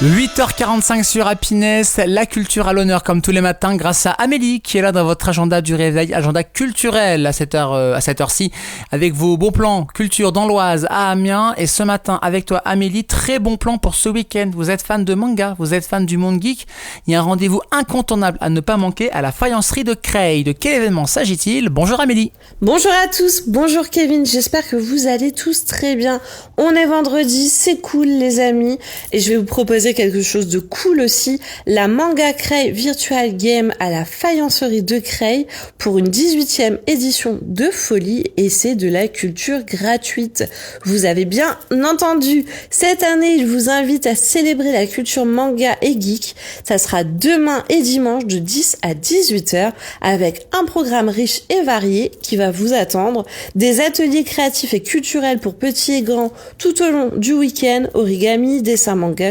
8h45 sur Happiness, la culture à l'honneur comme tous les matins grâce à Amélie qui est là dans votre agenda du réveil, agenda culturel à cette heure-ci avec vos bons plans culture dans l'Oise à Amiens. Et ce matin avec toi Amélie, très bon plan pour ce week-end. Vous êtes fan de manga, vous êtes fan du monde geek, il y a un rendez-vous incontournable à ne pas manquer à la faïencerie de Creil. De quel événement s'agit-il? Bonjour Amélie. Bonjour à tous, bonjour Kevin, j'espère que vous allez tous très bien. On est vendredi, c'est cool les amis, et je vais vous proposer quelque chose de cool aussi, la Manga Creil Virtual Game à la faïencerie de Creil pour une 18e édition de folie, et c'est de la culture gratuite. Vous avez bien entendu, cette année je vous invite à célébrer la culture manga et geek. Ça sera demain et dimanche de 10 à 18h avec un programme riche et varié qui va vous attendre, des ateliers créatifs et culturels pour petits et grands tout au long du week-end, origami, dessin manga,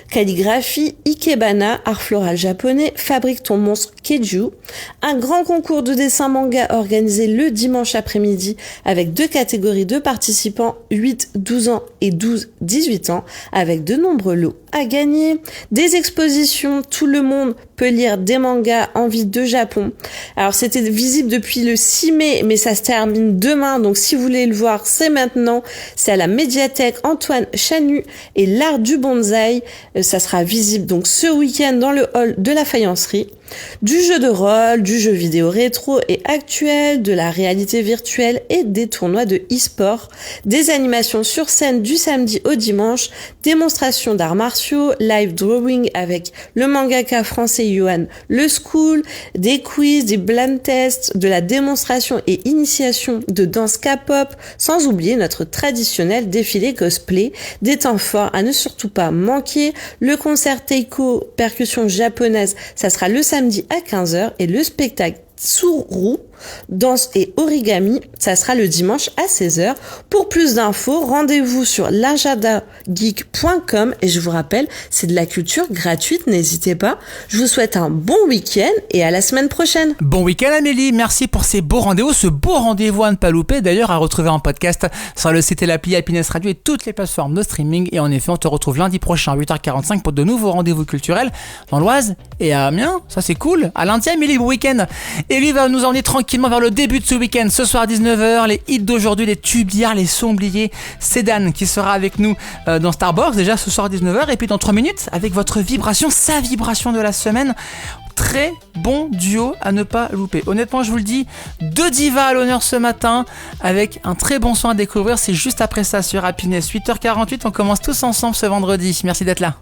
calligraphie, ikebana, art floral japonais, fabrique ton monstre Keiju, un grand concours de dessin manga organisé le dimanche après-midi avec 2 catégories de participants, 8-12 ans et 12-18 ans, avec de nombreux lots à gagner, des expositions, tout le monde peut lire des mangas en vie de Japon. Alors c'était visible depuis le 6 mai, mais ça se termine demain, donc si vous voulez le voir, c'est maintenant. C'est à la médiathèque Antoine Chanu et l'art du bonsaï. Ça sera visible donc ce week-end dans le hall de la faïencerie. Du jeu de rôle, du jeu vidéo rétro et actuel, de la réalité virtuelle et des tournois de e-sport, des animations sur scène du samedi au dimanche, démonstrations d'arts martiaux, live drawing avec le mangaka français Yohan Le School, des quiz, des blind tests, de la démonstration et initiation de danse K-pop, sans oublier notre traditionnel défilé cosplay, des temps forts à ne surtout pas manquer, le concert Teiko, percussion japonaise, ça sera le samedi à 15h et le spectacle Tsuru, danse et origami, ça sera le dimanche à 16h. Pour plus d'infos, rendez-vous sur l'agendageek.com et je vous rappelle, c'est de la culture gratuite, n'hésitez pas. Je vous souhaite un bon week-end et à la semaine prochaine. Bon week-end Amélie, merci pour ces beaux rendez-vous, ce beau rendez-vous à ne pas louper, d'ailleurs à retrouver en podcast sur le site et l'appli Happiness Radio et toutes les plateformes de streaming. Et en effet, on te retrouve lundi prochain à 8h45 pour de nouveaux rendez-vous culturels dans l'Oise et à Amiens, ça c'est cool. À lundi Amélie, bon week-end. Et lui va nous emmener tranquillement vers le début de ce week-end. Ce soir à 19h, les hits d'aujourd'hui, les tubes d'hier, les sons oubliés. C'est Dan qui sera avec nous dans Starbox déjà ce soir à 19h. Et puis dans 3 minutes, avec votre vibration, sa vibration de la semaine. Très bon duo à ne pas louper. Honnêtement, je vous le dis, 2 divas à l'honneur ce matin avec un très bon son à découvrir. C'est juste après ça sur Happiness. 8h48, on commence tous ensemble ce vendredi. Merci d'être là.